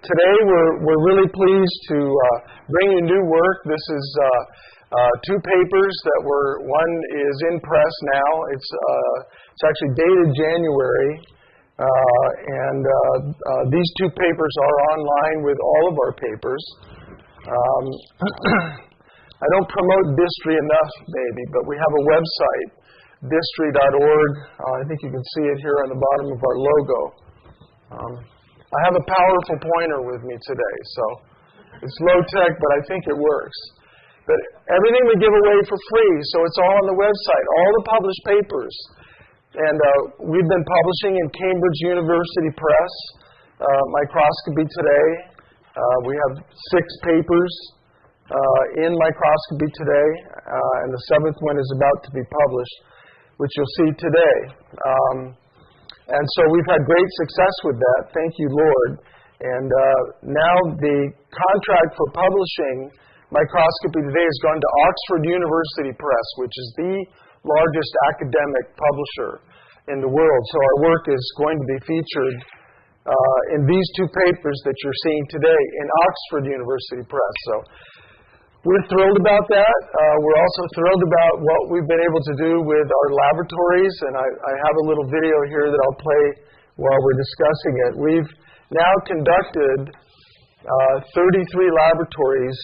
Today we're really pleased to bring you new work. This is two papers that one is in press now. It's actually dated January, and these two papers are online with all of our papers. I don't promote DSTRI enough, maybe, but we have a website, DSTRI.org. I think you can see it here on the bottom of our logo. I have a powerful pointer with me today, so it's low-tech, but I think it works. But everything we give away for free, so it's all on the website, all the published papers. And we've been publishing in Cambridge University Press, Microscopy Today. We have 6 papers in Microscopy Today, and the 7th one is about to be published, which you'll see today. And so we've had great success with that. Thank you, Lord. And now the contract for publishing Microscopy Today has gone to Oxford University Press, which is the largest academic publisher in the world. So our work is going to be featured in these two papers that you're seeing today in Oxford University Press. So we're thrilled about that. We're also thrilled about what we've been able to do with our laboratories, and I have a little video here that I'll play while we're discussing it. We've now conducted 33 laboratories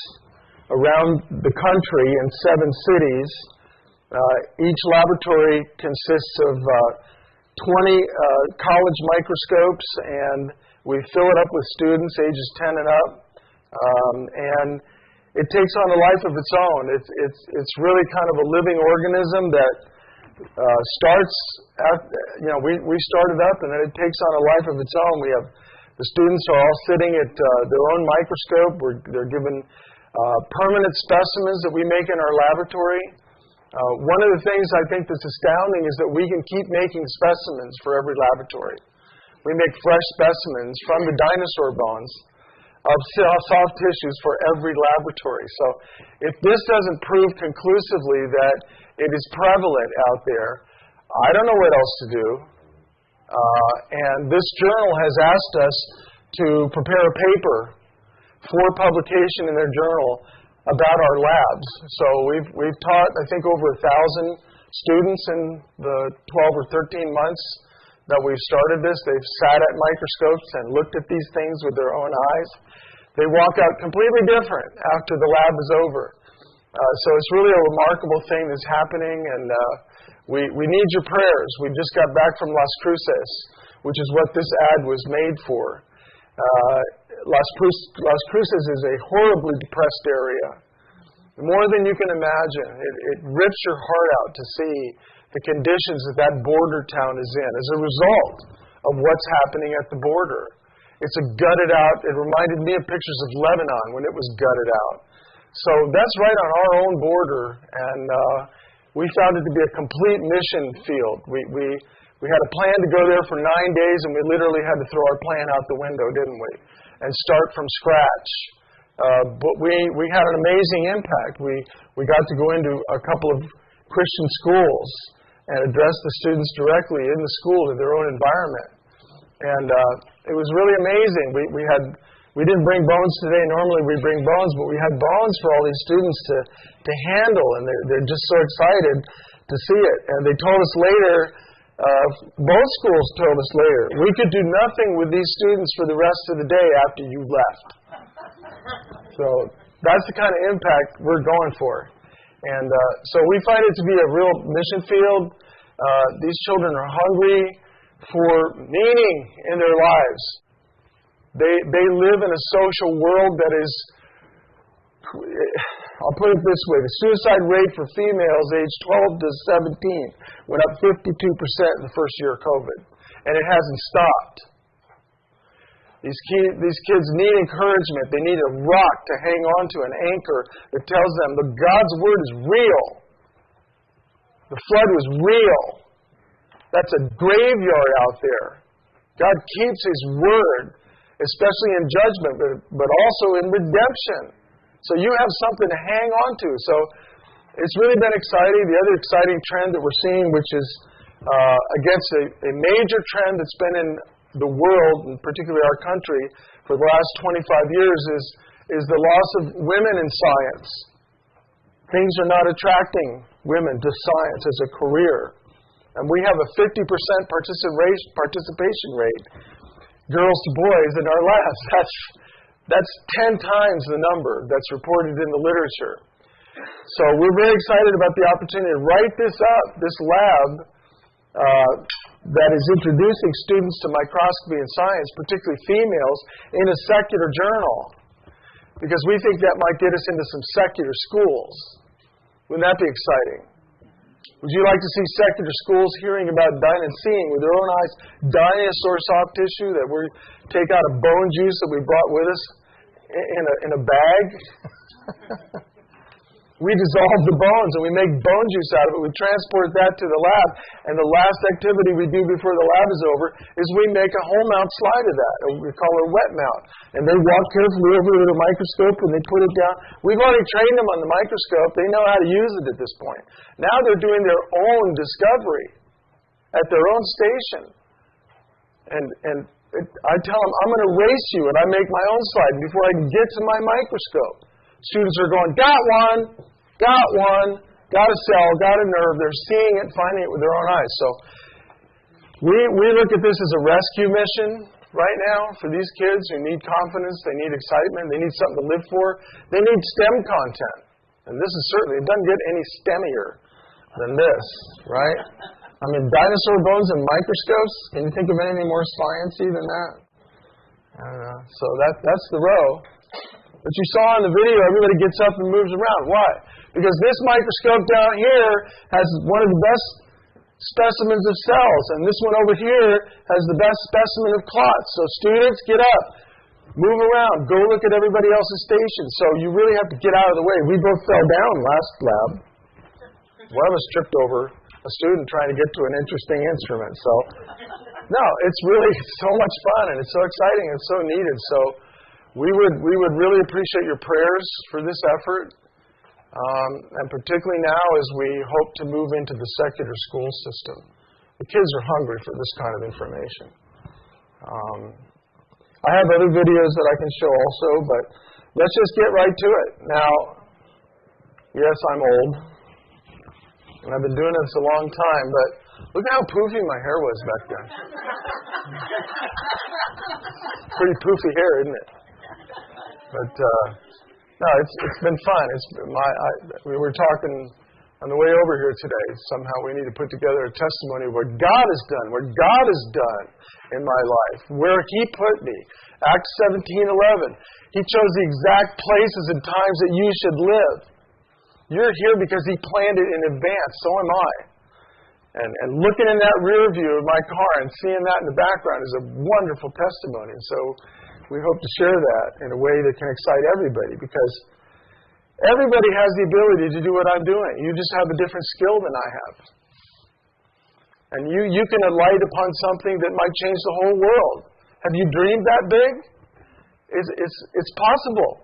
around the country in 7 cities. Each laboratory consists of 20 college microscopes, and we fill it up with students ages 10 and up. And it takes on a life of its own. It's really kind of a living organism that starts at, we started up, and then it takes on a life of its own. We have the students are all sitting at their own microscope. They're given permanent specimens that we make in our laboratory. One of the things I think that's astounding is that we can keep making specimens for every laboratory. We make fresh specimens from the dinosaur bones of soft tissues for every laboratory. So if this doesn't prove conclusively that it is prevalent out there, I don't know what else to do. And this journal has asked us to prepare a paper for publication in their journal about our labs. So we've taught, I think, over 1,000 students in the 12 or 13 months that we've started this. They've sat at microscopes and looked at these things with their own eyes. They walk out completely different after the lab is over. So it's really a remarkable thing that's happening, and we need your prayers. We just got back from Las Cruces, which is what this ad was made for. Las Cruces is a horribly depressed area, more than you can imagine. It rips your heart out to see the conditions that border town is in as a result of what's happening at the border. It's a gutted out. It reminded me of pictures of Lebanon when it was gutted out. So that's right on our own border, and we found it to be a complete mission field. We had a plan to go there for 9 days, and we literally had to throw our plan out the window, didn't we? And start from scratch. But we had an amazing impact. We got to go into a couple of Christian schools and address the students directly in the school in their own environment. And it was really amazing. We didn't bring bones today. Normally we bring bones, but we had bones for all these students to handle, and they're just so excited to see it. And they told us later, both schools told us later, we could do nothing with these students for the rest of the day after you left. So that's the kind of impact we're going for. And so we find it to be a real mission field. These children are hungry for meaning in their lives. They live in a social world that is, I'll put it this way, the suicide rate for females aged 12 to 17 went up 52% in the first year of COVID, and it hasn't stopped. These kids need encouragement. They need a rock to hang on to, an anchor that tells them that God's Word is real. The flood was real. That's a graveyard out there. God keeps His Word, especially in judgment, but also in redemption. So you have something to hang on to. So it's really been exciting. The other exciting trend that we're seeing, which is against a major trend that's been in the world, and particularly our country, for the last 25 years is the loss of women in science. Things are not attracting women to science as a career. And we have a 50% participation rate, girls to boys, in our labs. That's 10 times the number that's reported in the literature. So we're very excited about the opportunity to write this up, this lab that is introducing students to microscopy and science, particularly females, in a secular journal. Because we think that might get us into some secular schools. Wouldn't that be exciting? Would you like to see secular schools hearing about and seeing with their own eyes dinosaur soft tissue that we take out of bone juice that we brought with us in a bag? We dissolve the bones and we make bone juice out of it. We transport that to the lab, and the last activity we do before the lab is over is we make a whole mount slide of that. We call it a wet mount. And they walk carefully over to the microscope and they put it down. We've already trained them on the microscope. They know how to use it at this point. Now they're doing their own discovery at their own station. I tell them, I'm going to race you, and I make my own slide. And before I can get to my microscope, students are going, got one, got a cell, got a nerve. They're seeing it, finding it with their own eyes. So we look at this as a rescue mission right now for these kids who need confidence, they need excitement, they need something to live for. They need STEM content. And this is certainly, it doesn't get any STEMmier than this, right? I mean, dinosaur bones and microscopes, can you think of anything more sciencey than that? I don't know. So that's the row. But you saw in the video, everybody gets up and moves around. Why? Because this microscope down here has one of the best specimens of cells, and this one over here has the best specimen of clots. So students, get up, move around, go look at everybody else's station. So you really have to get out of the way. We both fell down last lab. One of us tripped over a student trying to get to an interesting instrument. So, no, it's really so much fun, and it's so exciting, and so needed. So we would really appreciate your prayers for this effort, and particularly now as we hope to move into the secular school system. The kids are hungry for this kind of information. I have other videos that I can show also, but let's just get right to it. Now, yes, I'm old, and I've been doing this a long time, but look how poofy my hair was back then. Pretty poofy hair, isn't it? But no, it's been fun. We were talking on the way over here today. Somehow we need to put together a testimony of what God has done, in my life, where He put me. Acts 17:11. He chose the exact places and times that you should live. You're here because He planned it in advance. So am I. And looking in that rear view of my car and seeing that in the background is a wonderful testimony. And so we hope to share that in a way that can excite everybody, because everybody has the ability to do what I'm doing. You just have a different skill than I have. And you can alight upon something that might change the whole world. Have you dreamed that big? It's possible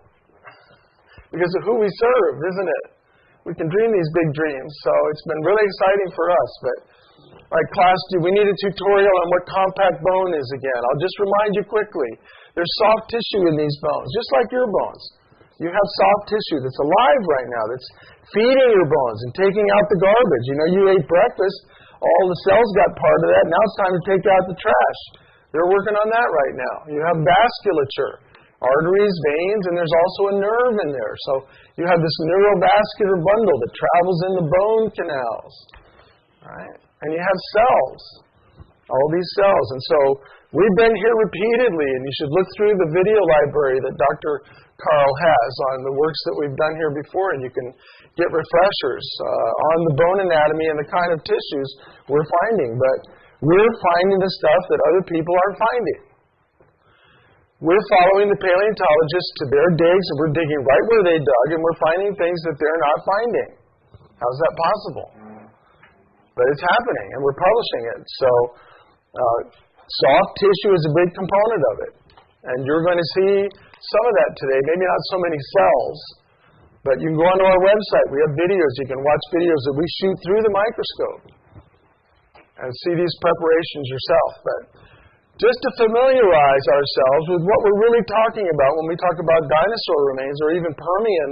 because of who we serve, isn't it? We can dream these big dreams. So it's been really exciting for us. But all right, class, we need a tutorial on what compact bone is again. I'll just remind you quickly. There's soft tissue in these bones, just like your bones. You have soft tissue that's alive right now, that's feeding your bones and taking out the garbage. You know, you ate breakfast, all the cells got part of that. Now it's time to take out the trash. They're working on that right now. You have vasculature, arteries, veins, and there's also a nerve in there. So you have this neurovascular bundle that travels in the bone canals. Right? And you have cells, all these cells. And so we've been here repeatedly, and you should look through the video library that Dr. Carl has on the works that we've done here before, and you can get refreshers on the bone anatomy and the kind of tissues we're finding. But we're finding the stuff that other people aren't finding. We're following the paleontologists to their digs, and we're digging right where they dug, and we're finding things that they're not finding. How's that possible? But it's happening, and we're publishing it. So soft tissue is a big component of it. And you're going to see some of that today. Maybe not so many cells, but you can go onto our website. We have videos. You can watch videos that we shoot through the microscope and see these preparations yourself. But just to familiarize ourselves with what we're really talking about when we talk about dinosaur remains or even Permian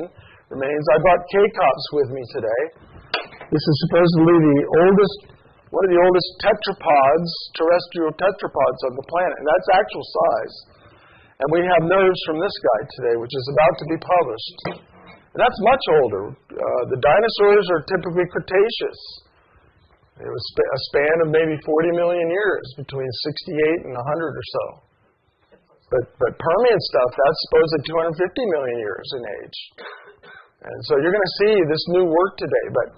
remains. I brought K-Cops with me today. This is supposedly one of the oldest tetrapods, terrestrial tetrapods on the planet, and that's actual size. And we have nerves from this guy today, which is about to be published. And that's much older. The dinosaurs are typically Cretaceous. It was a span of maybe 40 million years, between 68 and 100 or so. But Permian stuff, that's supposed to 250 million years in age. And so you're going to see this new work today. But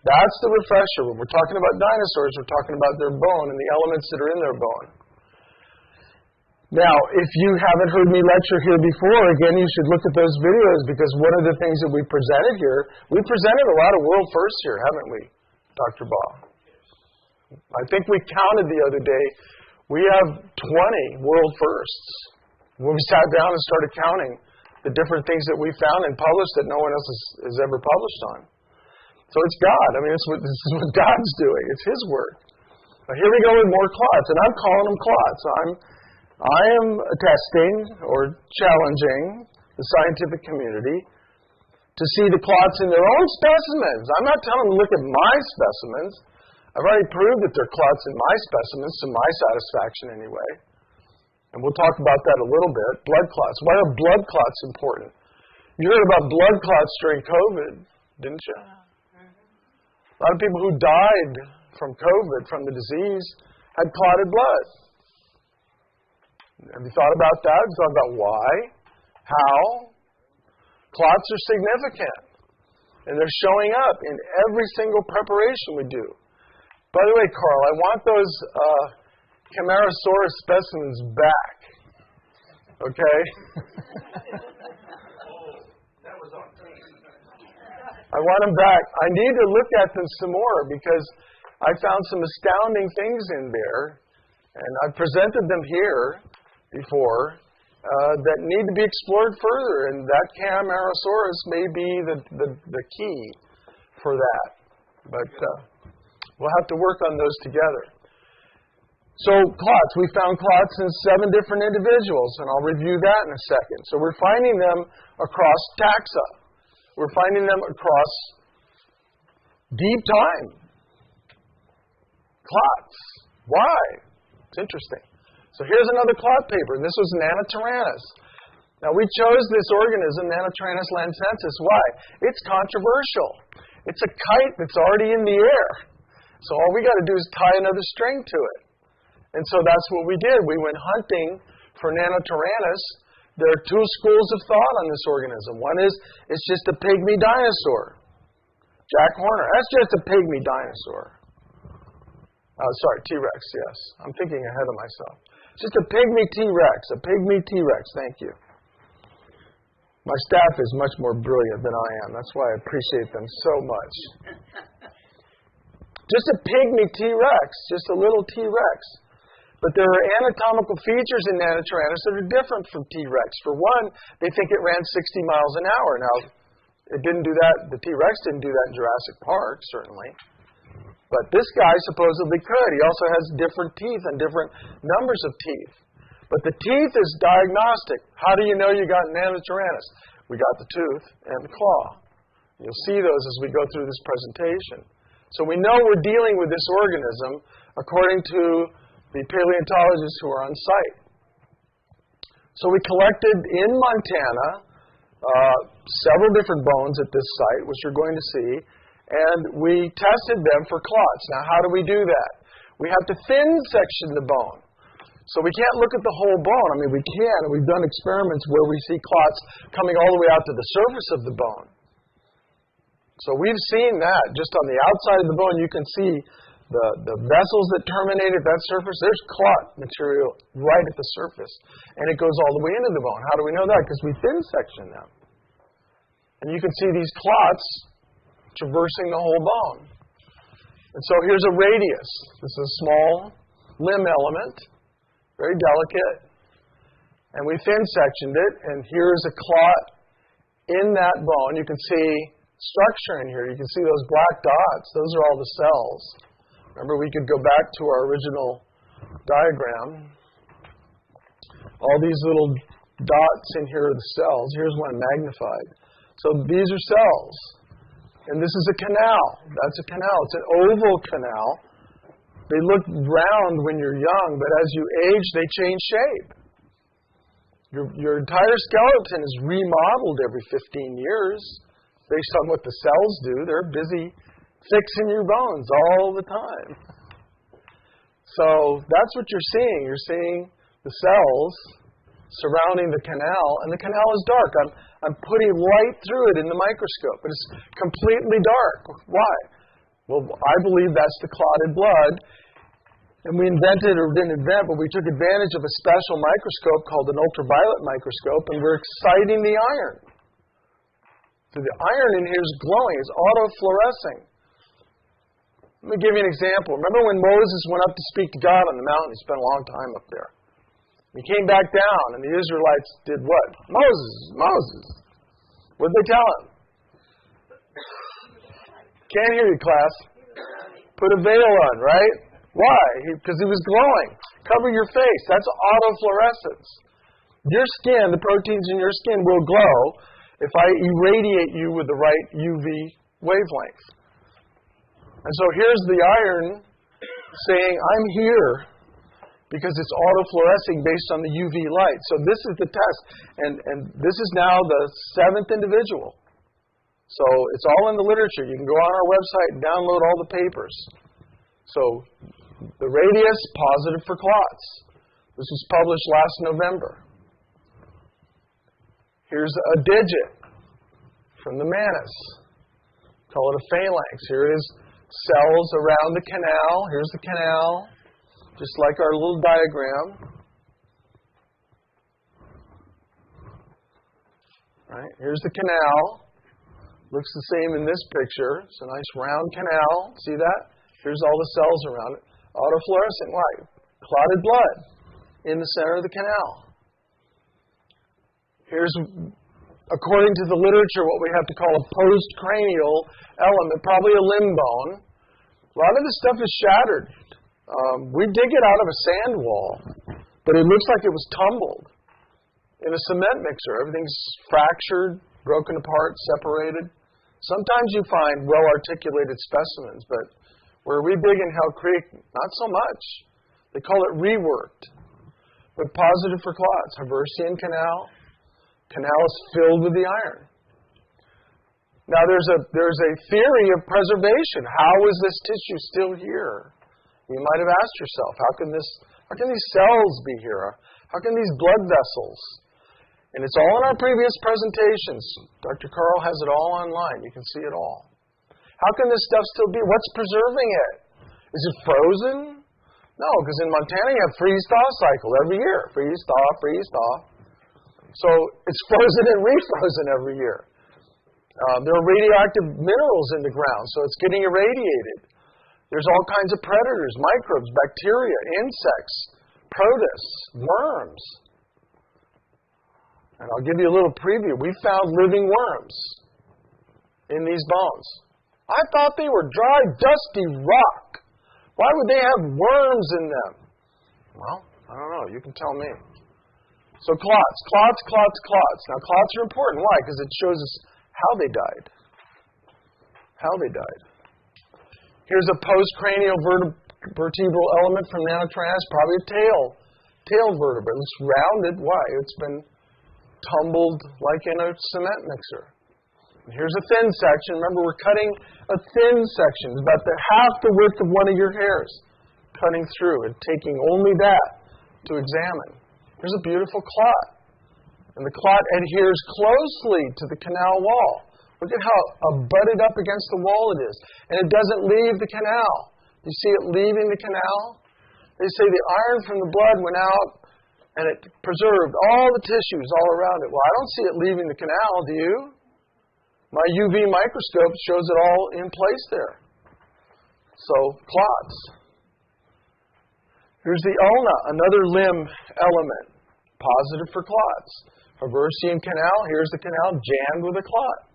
that's the refresher. When we're talking about dinosaurs, we're talking about their bone and the elements that are in their bone. Now, if you haven't heard me lecture here before, again, you should look at those videos, because one of the things that we presented here, we presented a lot of world firsts here, haven't we, Dr. Baugh? I think we counted the other day, we have 20 world firsts. When we sat down and started counting the different things that we found and published that no one else has ever published on. So it's God. I mean, this is what God's doing. It's His work. But here we go with more clots, and I'm calling them clots. I am attesting or challenging the scientific community to see the clots in their own specimens. I'm not telling them to look at my specimens. I've already proved that there are clots in my specimens, to my satisfaction anyway. And we'll talk about that a little bit. Blood clots. Why are blood clots important? You heard about blood clots during COVID, didn't you? A lot of people who died from COVID, from the disease, had clotted blood. Have you thought about that? Have you thought about why? How? Clots are significant. And they're showing up in every single preparation we do. By the way, Carl, I want those Camarasaurus specimens back. Okay? I want them back. I need to look at them some more, because I found some astounding things in there, and I've presented them here before, that need to be explored further, and that Camarasaurus may be the key for that. But we'll have to work on those together. So clots, we found clots in 7 different individuals, and I'll review that in a second. So we're finding them across taxa. We're finding them across deep time. Clots. Why? It's interesting. So here's another clot paper. This was Nanotyrannus. Now we chose this organism, Nanotyrannus lancensis. Why? It's controversial. It's a kite that's already in the air. So all we got to do is tie another string to it. And so that's what we did. We went hunting for Nanotyrannus. There are 2 schools of thought on this organism. One is, it's just a pygmy dinosaur. Jack Horner, that's just a pygmy dinosaur. Sorry, T-Rex, yes. I'm thinking ahead of myself. It's just a pygmy T-Rex, thank you. My staff is much more brilliant than I am. That's why I appreciate them so much. Just a pygmy T-Rex, just a little T-Rex. But there are anatomical features in Nanotyrannus that are different from T-Rex. For one, they think it ran 60 miles an hour. Now, it didn't do that. The T-Rex didn't do that in Jurassic Park, certainly. But this guy supposedly could. He also has different teeth and different numbers of teeth. But the teeth is diagnostic. How do you know you got Nanotyrannus? We got the tooth and the claw. You'll see those as we go through this presentation. So we know we're dealing with this organism according to the paleontologists who are on site. So we collected in Montana several different bones at this site, which you're going to see, and we tested them for clots. Now, how do we do that? We have to thin section the bone. So we can't look at the whole bone. I mean, we can, and we've done experiments where we see clots coming all the way out to the surface of the bone. So we've seen that. Just on the outside of the bone, you can see the vessels that terminate at that surface. There's clot material right at the surface, and it goes all the way into the bone. How do we know that? Because we thin section them. And you can see these clots traversing the whole bone. And so here's a radius. This is a small limb element, very delicate. And we thin sectioned it, and here's a clot in that bone. You can see structure in here. You can see those black dots. Those are all the cells. Remember, we could go back to our original diagram. All these little dots in here are the cells. Here's one magnified. So these are cells. And this is a canal. That's a canal. It's an oval canal. They look round when you're young, but as you age, they change shape. Your entire skeleton is remodeled every 15 years based on what the cells do. They're busy fixing your bones all the time. So that's what you're seeing. You're seeing the cells surrounding the canal, and the canal is dark. I'm putting light through it in the microscope, but it's completely dark. Why? Well, I believe that's the clotted blood. And we invented, or didn't invent, but we took advantage of a special microscope called an ultraviolet microscope, and we're exciting the iron. So the iron in here is glowing, it's autofluorescing. Let me give you an example. Remember when Moses went up to speak to God on the mountain? He spent a long time up there. He came back down, and the Israelites did what? Moses. What did they tell him? Can't hear you, class. Put a veil on, right? Why? Because he was glowing. Cover your face. That's autofluorescence. Your skin, the proteins in your skin will glow if I irradiate you with the right UV wavelength. And so here's the iron saying, I'm here because it's autofluorescing based on the UV light. So this is the test. And this is now the 7th individual. So it's all in the literature. You can go on our website and download all the papers. So the radius, positive for clots. This was published last November. Here's a digit from the manus. Call it a phalanx. Here it is, cells around the canal. Here's the canal, just like our little diagram. Right? Here's the canal. Looks the same in this picture. It's a nice round canal. See that? Here's all the cells around it. Autofluorescent. Why? Clotted blood in the center of the canal. Here's, according to the literature, what we have to call a postcranial element, probably a limb bone. A lot of this stuff is shattered. We dig it out of a sand wall, but it looks like it was tumbled in a cement mixer. Everything's fractured, broken apart, separated. Sometimes you find well-articulated specimens, but where we dig in Hell Creek, not so much. They call it reworked. But positive for clots. Haversian canal. Canal is filled with the iron. Now there's a theory of preservation. How is this tissue still here? You might have asked yourself, how can these cells be here? How can these blood vessels? And it's all in our previous presentations. Dr. Carl has it all online. You can see it all. How can this stuff still be? What's preserving it? Is it frozen? No, because in Montana you have freeze-thaw cycle every year. Freeze-thaw, freeze-thaw. So it's frozen and refrozen every year. There are radioactive minerals in the ground, so it's getting irradiated. There's all kinds of predators, microbes, bacteria, insects, protists, worms. And I'll give you a little preview. We found living worms in these bones. I thought they were dry, dusty rock. Why would they have worms in them? Well, I don't know. You can tell me. So clots. Now clots are important. Why? Because it shows us how they died. How they died. Here's a postcranial vertebral element from Nanotyrannus, probably a tail vertebrate. It's rounded. Why? It's been tumbled like in a cement mixer. And here's a thin section. Remember, we're cutting a thin section. It's about half the width of one of your hairs. Cutting through and taking only that to examine. Here's a beautiful clot. And the clot adheres closely to the canal wall. Look at how butted up against the wall it is. And it doesn't leave the canal. You see it leaving the canal? They say the iron from the blood went out and it preserved all the tissues all around it. Well, I don't see it leaving the canal, do you? My UV microscope shows it all in place there. So, clots. Here's the ulna, another limb element. Positive for clots. Haversian canal, here's the canal jammed with a clot.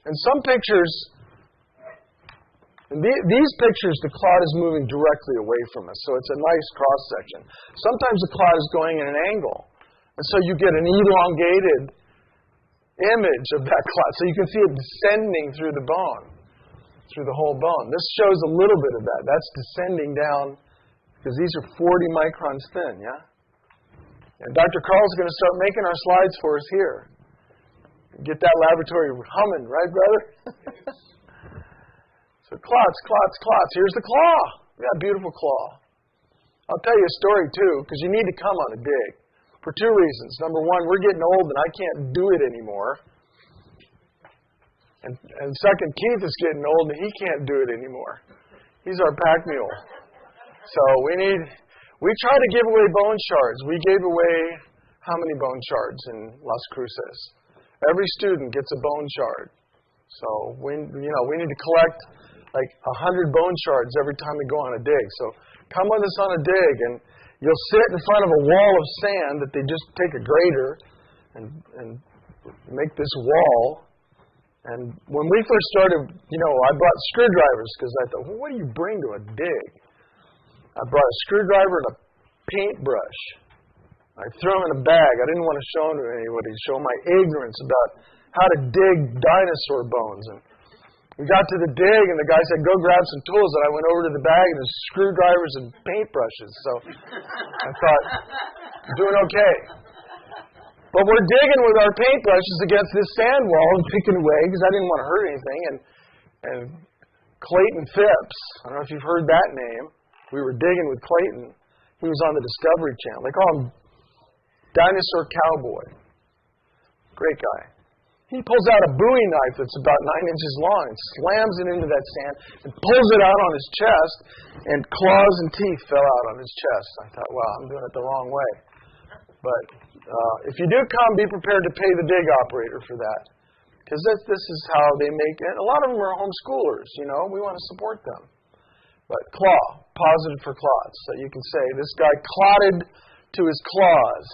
And some pictures And these pictures, the clot is moving directly away from us, so it's a nice cross-section. Sometimes the clot is going in an angle, and so you get an elongated image of that clot. So you can see it descending through the bone, through the whole bone. This shows a little bit of that. That's descending down, because these are 40 microns thin, yeah? And Dr. Carl's going to start making our slides for us here. Get that laboratory humming, right, brother? So clots, clots, clots. Here's the claw. We got a beautiful claw. I'll tell you a story, too, because you need to come on a dig for two reasons. Number one, we're getting old and I can't do it anymore. And second, Keith is getting old and he can't do it anymore. He's our pack mule. So we try to give away bone shards. We gave away how many bone shards in Las Cruces? Every student gets a bone shard. So we need to collect like 100 bone shards every time we go on a dig. So come with us on a dig, and you'll sit in front of a wall of sand that they just take a grater and make this wall. And when we first started, I brought screwdrivers because I thought, well, what do you bring to a dig? I brought a screwdriver and a paintbrush. I threw them in a bag. I didn't want to show them to anybody, show my ignorance about how to dig dinosaur bones. And we got to the dig, and the guy said, go grab some tools. And I went over to the bag, and there's screwdrivers and paintbrushes. So I thought, I'm doing okay. But we're digging with our paintbrushes against this sand wall and picking away because I didn't want to hurt anything. And Clayton Phipps, I don't know if you've heard that name. We were digging with Clayton. He was on the Discovery Channel. They call him Dinosaur Cowboy. Great guy. He pulls out a Bowie knife that's about 9 inches long and slams it into that sand and pulls it out on his chest, and claws and teeth fell out on his chest. I thought, wow, I'm doing it the wrong way. But if you do come, be prepared to pay the dig operator for that, because this is how they make it. A lot of them are homeschoolers, we want to support them. But claw, positive for clots. So you can say, this guy clotted to his claws,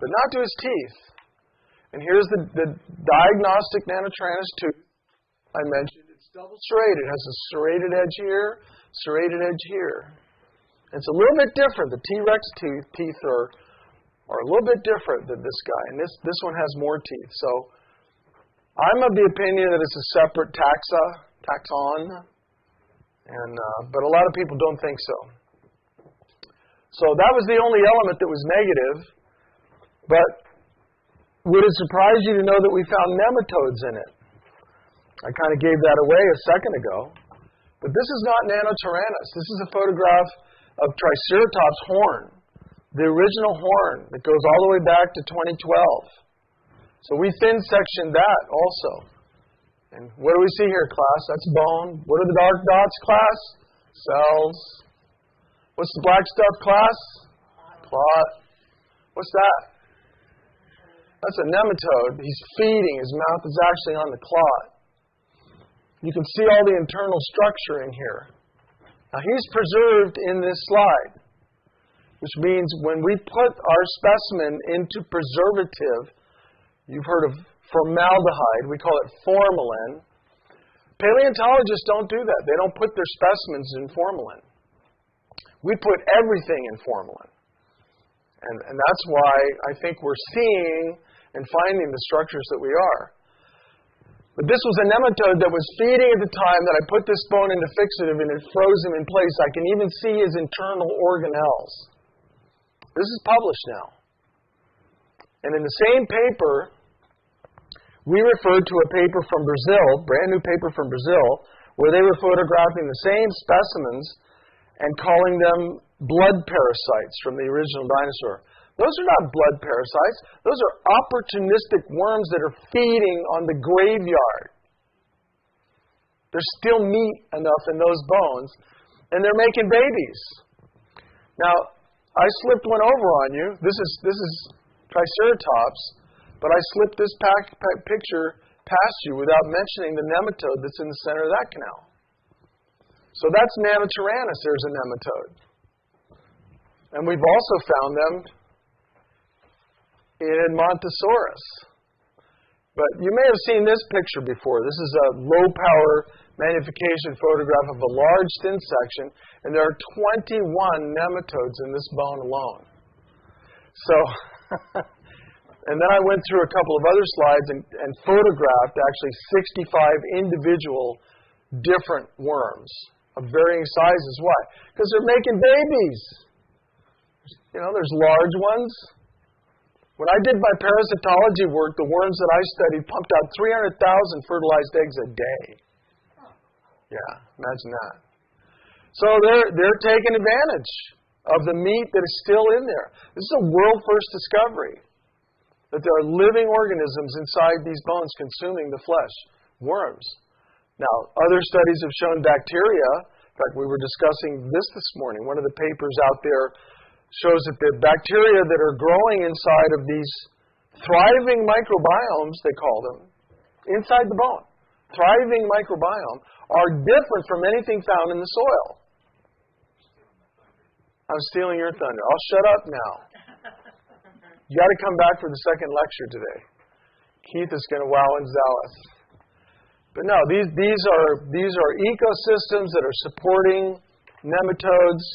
but not to his teeth. And here's the diagnostic Nanotyrannus tooth I mentioned. It's double serrated. It has a serrated edge here, serrated edge here. It's a little bit different. The T-Rex teeth are a little bit different than this guy. And this one has more teeth. So I'm of the opinion that it's a separate taxon. But a lot of people don't think so. So that was the only element that was negative. But would it surprise you to know that we found nematodes in it? I kind of gave that away a second ago. But this is not Nanotyrannus. This is a photograph of Triceratops horn, the original horn that goes all the way back to 2012. So we thin sectioned that also. And what do we see here, class? That's bone. What are the dark dots, class? Cells. What's the black stuff, class? Clot. What's that? That's a nematode. He's feeding. His mouth is actually on the clot. You can see all the internal structure in here. Now, he's preserved in this slide, which means when we put our specimen into preservative, you've heard of formaldehyde. We call it formalin. Paleontologists don't do that. They don't put their specimens in formalin. We put everything in formalin. And that's why I think we're seeing and finding the structures that we are. But this was a nematode that was feeding at the time that I put this bone into fixative, and it froze him in place. I can even see his internal organelles. This is published now. And in the same paper, we referred to a paper from Brazil, brand new paper from Brazil, where they were photographing the same specimens and calling them blood parasites from the original dinosaur. Those are not blood parasites. Those are opportunistic worms that are feeding on the graveyard. There's still meat enough in those bones, and they're making babies. Now, I slipped one over on you. This is Triceratops, but I slipped this picture past you without mentioning the nematode that's in the center of that canal. So that's Nanotyrannus. There's a nematode. And we've also found them in Montosaurus. But you may have seen this picture before. This is a low-power magnification photograph of a large thin section, and there are 21 nematodes in this bone alone. So, and then I went through a couple of other slides and photographed actually 65 individual different worms of varying sizes. Why? Because they're making babies. You know, there's large ones. When I did my parasitology work, the worms that I studied pumped out 300,000 fertilized eggs a day. Yeah, imagine that. So they're taking advantage of the meat that is still in there. This is a world first discovery, that there are living organisms inside these bones consuming the flesh, worms. Now, other studies have shown bacteria. In fact, we were discussing this morning. One of the papers out there shows that the bacteria that are growing inside of these thriving microbiomes, they call them, inside the bone, thriving microbiome, are different from anything found in the soil. I'm stealing your thunder. I'll shut up now. You got to come back for the second lecture today. Keith is going to wow and zow us. But no, these are ecosystems that are supporting nematodes,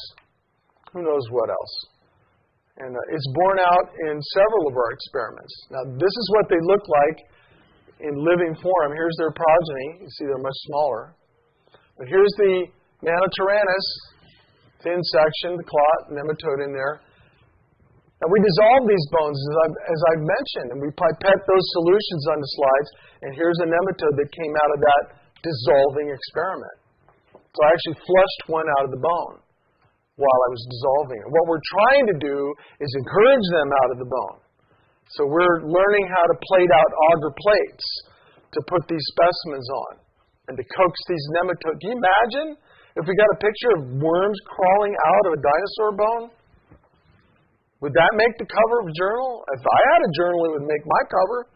who knows what else. And it's borne out in several of our experiments. Now, this is what they look like in living form. Here's their progeny. You see they're much smaller. But here's the Nanotyrannus, thin section, the clot, nematode in there. Now, we dissolve these bones, as I've mentioned, and we pipette those solutions on the slides, and here's a nematode that came out of that dissolving experiment. So I actually flushed one out of the bone while I was dissolving it. What we're trying to do is encourage them out of the bone. So we're learning how to plate out auger plates to put these specimens on and to coax these nematodes. Can you imagine if we got a picture of worms crawling out of a dinosaur bone? Would that make the cover of a journal? If I had a journal, it would make my cover.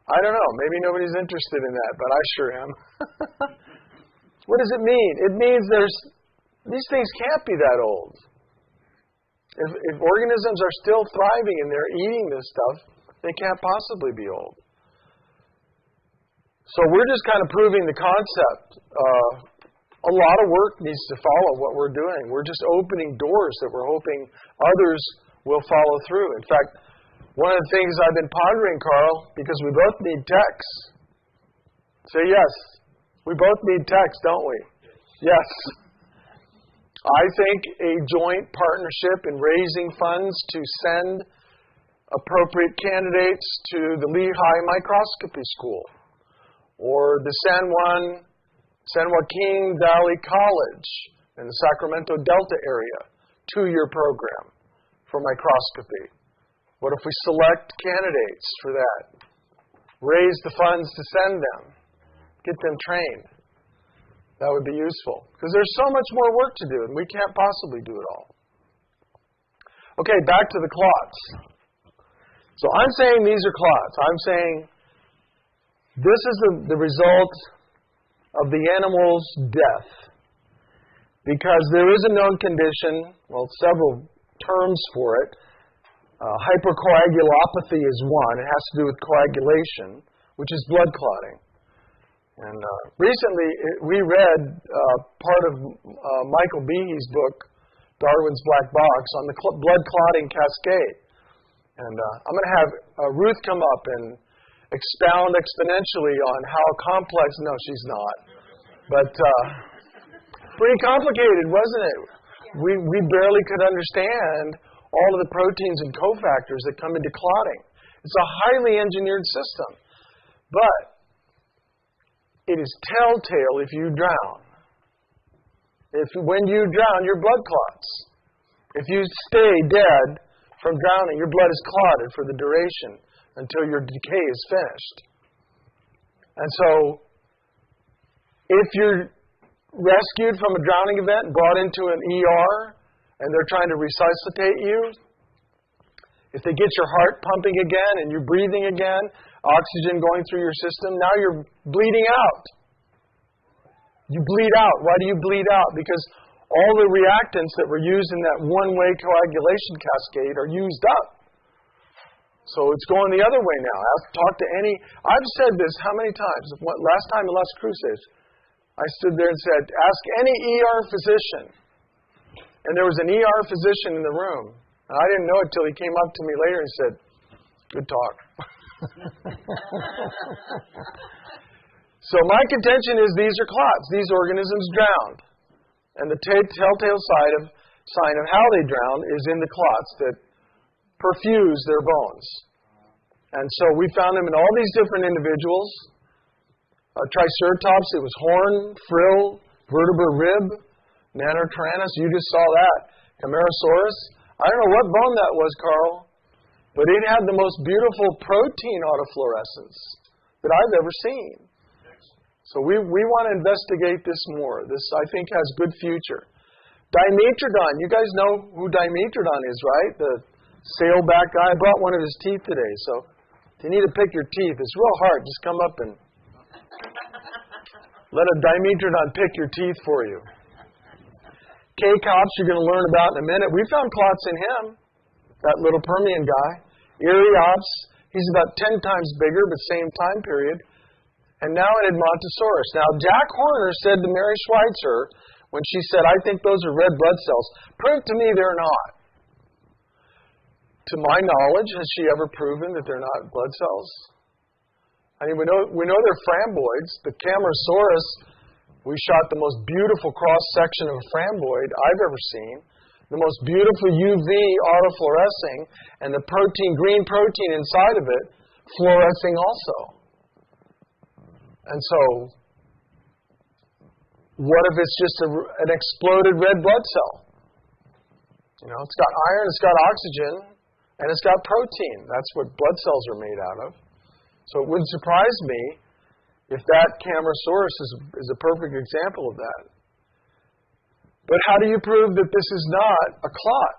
I don't know. Maybe nobody's interested in that, but I sure am. What does it mean? It means these things can't be that old. If organisms are still thriving and they're eating this stuff, they can't possibly be old. So we're just kind of proving the concept. A lot of work needs to follow what we're doing. We're just opening doors that we're hoping others will follow through. In fact, one of the things I've been pondering, Carl, because we both need techs. Say yes. We both need techs, don't we? Yes. I think a joint partnership in raising funds to send appropriate candidates to the Lehigh Microscopy School or the San Joaquin Valley College in the Sacramento Delta area, 2-year program for microscopy. What if we select candidates for that? Raise the funds to send them. Get them trained. That would be useful. Because there's so much more work to do, and we can't possibly do it all. Okay, back to the clots. So I'm saying these are clots. I'm saying this is the result of the animal's death. Because there is a known condition, well, several terms for it. Hypercoagulopathy is one. It has to do with coagulation, which is blood clotting. And recently, we read part of Michael Behe's book, Darwin's Black Box, on the blood clotting cascade. And I'm going to have Ruth come up and expound exponentially on how complex. No, she's not. But pretty complicated, wasn't it? We barely could understand all of the proteins and cofactors that come into clotting. It's a highly engineered system. But it is telltale if you drown. When you drown, your blood clots. If you stay dead from drowning, your blood is clotted for the duration until your decay is finished. And so, if you're rescued from a drowning event and brought into an ER, and they're trying to resuscitate you, if they get your heart pumping again and you're breathing again, oxygen going through your system, now you're bleeding out. You bleed out. Why do you bleed out? Because all the reactants that were used in that one-way coagulation cascade are used up. So it's going the other way now. I've said this how many times? Last time in Las Cruces, I stood there and said, ask any ER physician. And there was an ER physician in the room. And I didn't know it till he came up to me later and said, good talk. So my contention is these are clots. These organisms drowned. And the telltale sign of how they drown is in the clots that perfuse their bones. And so we found them in all these different individuals. Triceratops, it was horn, frill, vertebra rib, Nanotyrannus, you just saw that. Camarasaurus, I don't know what bone that was, Carl, but it had the most beautiful protein autofluorescence that I've ever seen. So we want to investigate this more. This, I think, has good future. Dimetrodon, you guys know who Dimetrodon is, right? The sailback guy. I brought one of his teeth today, so if you need to pick your teeth, it's real hard. Just come up and let a Dimetrodon pick your teeth for you. K-Cops, you're going to learn about in a minute. We found clots in him, that little Permian guy. Eriops, he's about 10 times bigger, but same time period. And now an Edmontosaurus. Now, Jack Horner said to Mary Schweitzer, when she said, I think those are red blood cells, prove to me they're not. To my knowledge, has she ever proven that they're not blood cells? I mean, we know they're framboids. The Camarasaurus, we shot the most beautiful cross-section of a framboid I've ever seen. The most beautiful UV autofluorescing, and the green protein inside of it fluorescing also. And so, what if it's just an exploded red blood cell? You know, it's got iron, it's got oxygen, and it's got protein. That's what blood cells are made out of. So it wouldn't surprise me if that Camarasaurus is a perfect example of that. But how do you prove that this is not a clot?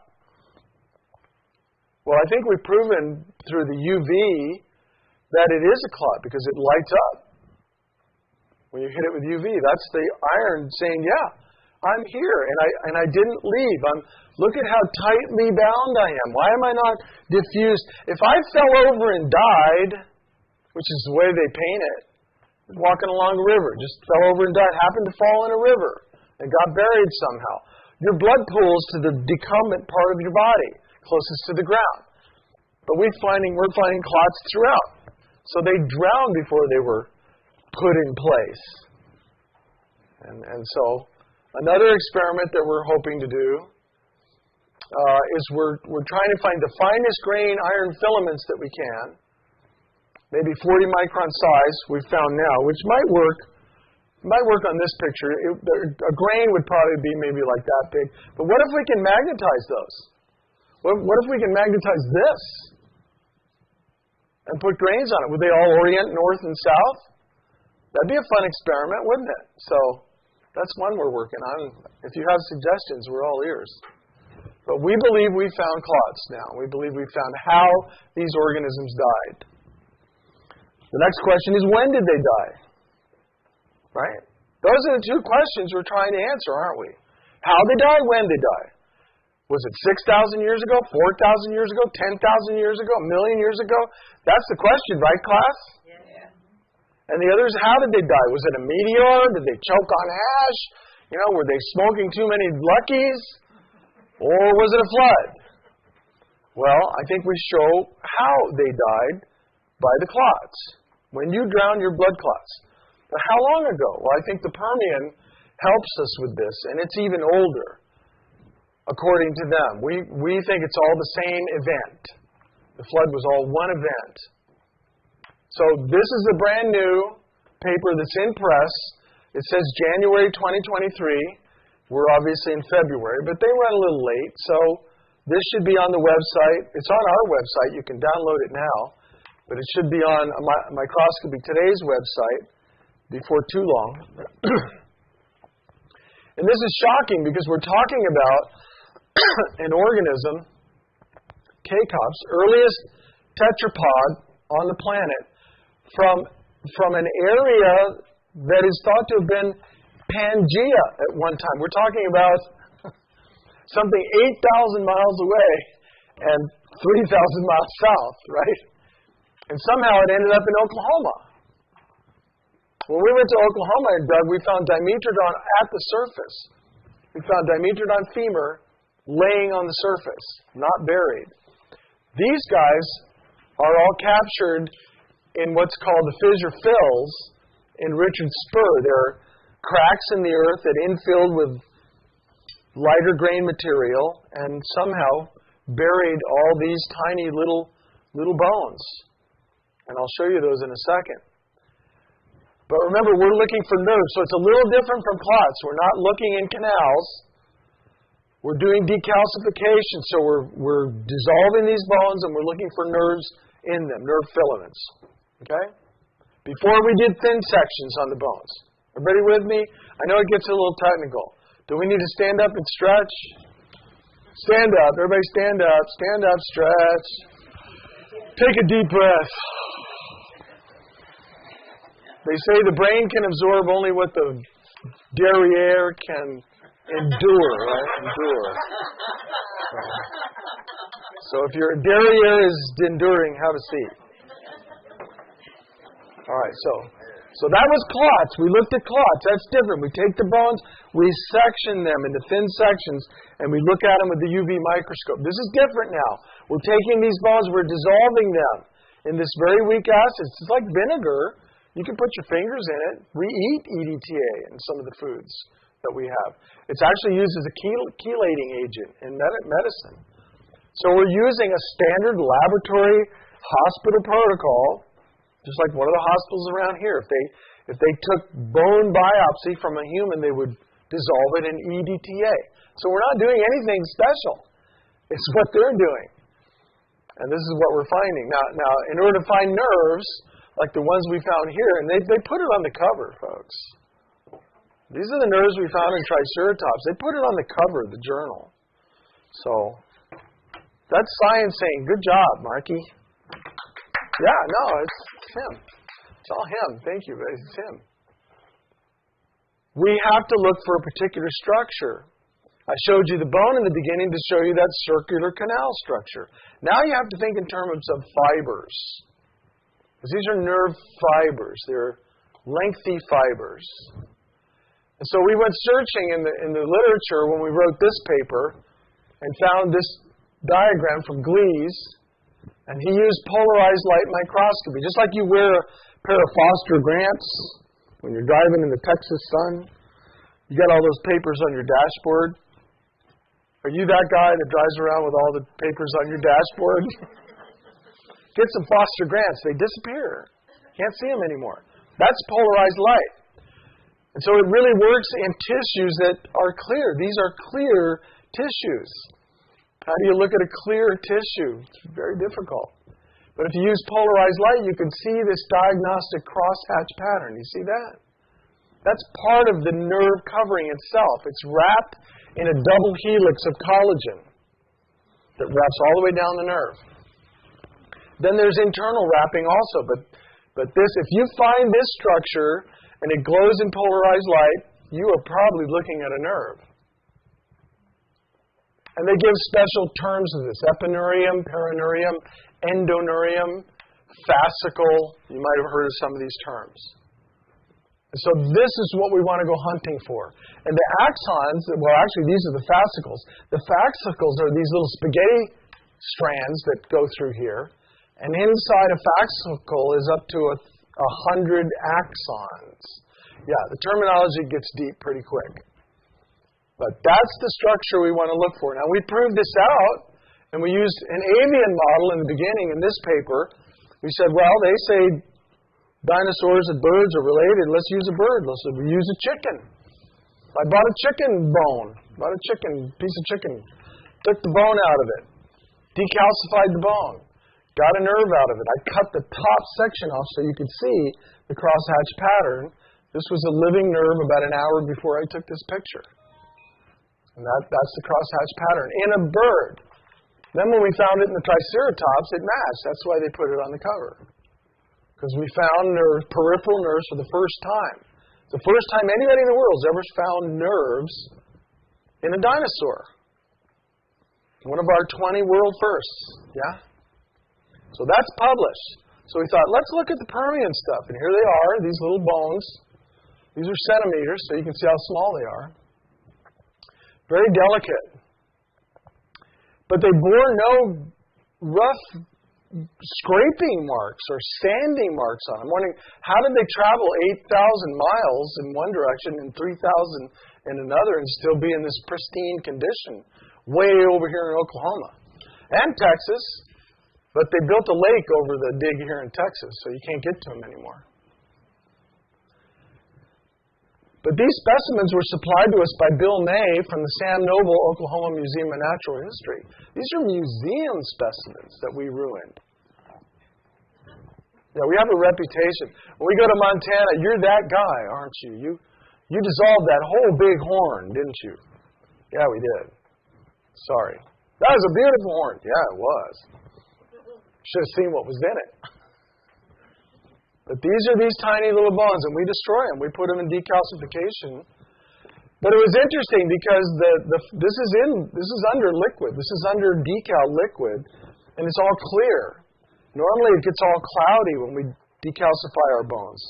Well, I think we've proven through the UV that it is a clot because it lights up. When you hit it with UV, that's the iron saying, yeah, I'm here, and I didn't leave. Look at how tightly bound I am. Why am I not diffused? If I fell over and died, which is the way they paint it, walking along a river, just fell over and died, happened to fall in a river, and got buried somehow. Your blood pools to the decumbent part of your body, closest to the ground. But we're finding clots throughout. So they drowned before they were put in place. And so another experiment that we're hoping to do is we're trying to find the finest grain iron filaments that we can, maybe 40 micron size we've found now, which might work on this picture. A grain would probably be maybe like that big. But what if we can magnetize those? What if we can magnetize this and put grains on it? Would they all orient north and south? That'd be a fun experiment, wouldn't it? So that's one we're working on. If you have suggestions, we're all ears. But we believe we found clots now. We believe we found how these organisms died. The next question is, when did they die? Right? Those are the two questions we're trying to answer, aren't we? How they died, when they died. Was it 6,000 years ago, 4,000 years ago, 10,000 years ago, a million years ago? That's the question, right, class? And the others, how did they die? Was it a meteor? Did they choke on ash? You know, were they smoking too many Luckies? Or was it a flood? Well, I think we show how they died by the clots. When you drown, your blood clots. But how long ago? Well, I think the Permian helps us with this, and it's even older, according to them. We think it's all the same event. The flood was all one event. So this is a brand new paper that's in press. It says January 2023. We're obviously in February, but they run a little late. So this should be on the website. It's on our website. You can download it now. But it should be on Microscopy Today's website before too long. And this is shocking because we're talking about an organism, K-Cops, earliest tetrapod on the planet, from an area that is thought to have been Pangea at one time. We're talking about something 8,000 miles away and 3,000 miles south, right? And somehow it ended up in Oklahoma. When we went to Oklahoma and dug, we found Dimetrodon at the surface. We found Dimetrodon femur laying on the surface, not buried. These guys are all captured in what's called the fissure fills in Richard's spur. There are cracks in the earth that infilled with lighter grain material and somehow buried all these tiny little bones. And I'll show you those in a second. But remember, we're looking for nerves, so it's a little different from clots. We're not looking in canals. We're doing decalcification, so we're dissolving these bones and we're looking for nerves in them, nerve filaments. Okay? Before we did thin sections on the bones. Everybody with me? I know it gets a little technical. Do we need to stand up and stretch? Stand up. Everybody stand up. Stand up, stretch. Take a deep breath. They say the brain can absorb only what the derriere can endure, right? Endure. So if your derriere is enduring, have a seat. All right, so that was clots. We looked at clots. That's different. We take the bones, we section them into thin sections, and we look at them with the UV microscope. This is different now. We're taking these bones, we're dissolving them in this very weak acid. It's like vinegar. You can put your fingers in it. We eat EDTA in some of the foods that we have. It's actually used as a chelating agent in medicine. So we're using a standard laboratory hospital protocol, just like one of the hospitals around here. If they took bone biopsy from a human, they would dissolve it in EDTA. So we're not doing anything special. It's what they're doing. And this is what we're finding. Now, in order to find nerves, like the ones we found here, and they put it on the cover, folks. These are the nerves we found in Triceratops. They put it on the cover of the journal. So that's science saying, good job, Marky. Yeah, no, it's him. It's all him. Thank you, guys. It's him. We have to look for a particular structure. I showed you the bone in the beginning to show you that circular canal structure. Now you have to think in terms of fibers. Because these are nerve fibers. They're lengthy fibers. And so we went searching in the literature when we wrote this paper and found this diagram from Glees. And he used polarized light microscopy. Just like you wear a pair of Foster Grants when you're driving in the Texas sun. You got all those papers on your dashboard. Are you that guy that drives around with all the papers on your dashboard? Get some Foster Grants. They disappear. Can't see them anymore. That's polarized light. And so it really works in tissues that are clear. These are clear tissues. How do you look at a clear tissue? It's very difficult. But if you use polarized light, you can see this diagnostic crosshatch pattern. You see that? That's part of the nerve covering itself. It's wrapped in a double helix of collagen that wraps all the way down the nerve. Then there's internal wrapping also. But this, if you find this structure and it glows in polarized light, you are probably looking at a nerve. And they give special terms to this: epineurium, perineurium, endoneurium, fascicle. You might have heard of some of these terms. And so this is what we want to go hunting for. And the axons, well, actually, these are the fascicles. The fascicles are these little spaghetti strands that go through here. And inside a fascicle is up to 100 axons. Yeah, the terminology gets deep pretty quick. But that's the structure we want to look for. Now, we proved this out, and we used an avian model in the beginning in this paper. We said, well, they say dinosaurs and birds are related. Let's use a bird. Let's use a chicken. I bought a chicken bone, piece of chicken, took the bone out of it, decalcified the bone, got a nerve out of it. I cut the top section off so you could see the crosshatch pattern. This was a living nerve about an hour before I took this picture. And that's the crosshatch pattern in a bird. Then when we found it in the Triceratops, it matched. That's why they put it on the cover. Because we found peripheral nerves for the first time. The first time anybody in the world has ever found nerves in a dinosaur. One of our 20 world firsts. Yeah? So that's published. So we thought, let's look at the Permian stuff. And here they are, these little bones. These are centimeters, so you can see how small they are. Very delicate. But they bore no rough scraping marks or sanding marks on them. I'm wondering, how did they travel 8,000 miles in one direction and 3,000 in another and still be in this pristine condition way over here in Oklahoma and Texas? But they built a lake over the dig here in Texas, so you can't get to them anymore. But these specimens were supplied to us by Bill May from the Sam Noble Oklahoma Museum of Natural History. These are museum specimens that we ruined. Yeah, we have a reputation. When we go to Montana, you're that guy, aren't you? You dissolved that whole big horn, didn't you? Yeah, we did. Sorry. That was a beautiful horn. Yeah, it was. Should have seen what was in it. But these are these tiny little bones, and we destroy them. We put them in decalcification. But it was interesting because this is under liquid. This is under decal liquid, and it's all clear. Normally it gets all cloudy when we decalcify our bones.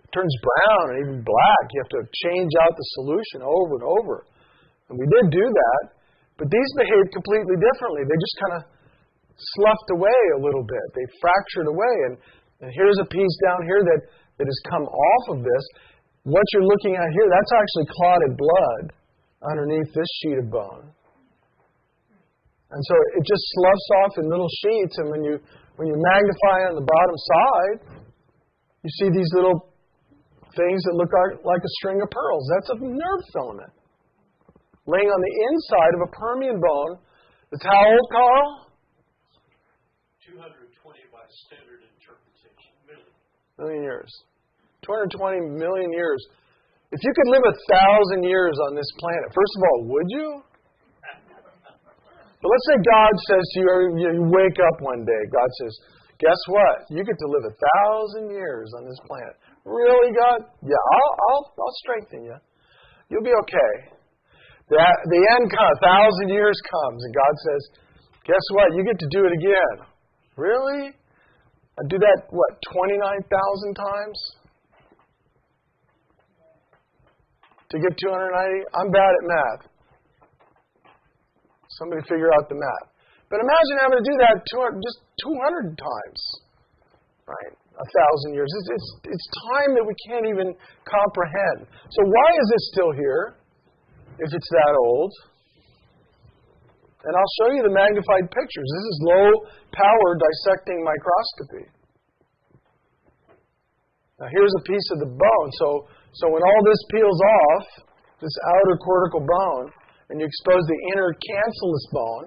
It turns brown and even black. You have to change out the solution over and over. And we did do that, but these behaved completely differently. They just kind of sloughed away a little bit. They fractured away, and here's a piece down here that has come off of this. What you're looking at here, that's actually clotted blood underneath this sheet of bone. And so it just sloughs off in little sheets, and when you magnify on the bottom side, you see these little things that look like a string of pearls. That's a nerve filament laying on the inside of a Permian bone. It's how old, Carl? 220 by standard interpretation. Million years. 220 million years. If you could live 1,000 years on this planet, first of all, would you? But let's say God says to you, you wake up one day, God says, guess what? You get to live 1,000 years on this planet. Really, God? Yeah, I'll strengthen you. You'll be okay. The end comes, 1,000 years comes, and God says, guess what? You get to do it again. Really? I do that, 29,000 times? To get 290? I'm bad at math. Somebody figure out the math. But imagine having to do that just 200 times, right? 1,000 years. It's time that we can't even comprehend. So why is it still here if it's that old? And I'll show you the magnified pictures. This is low-power dissecting microscopy. Now here's a piece of the bone. So when all this peels off, this outer cortical bone, and you expose the inner cancellous bone,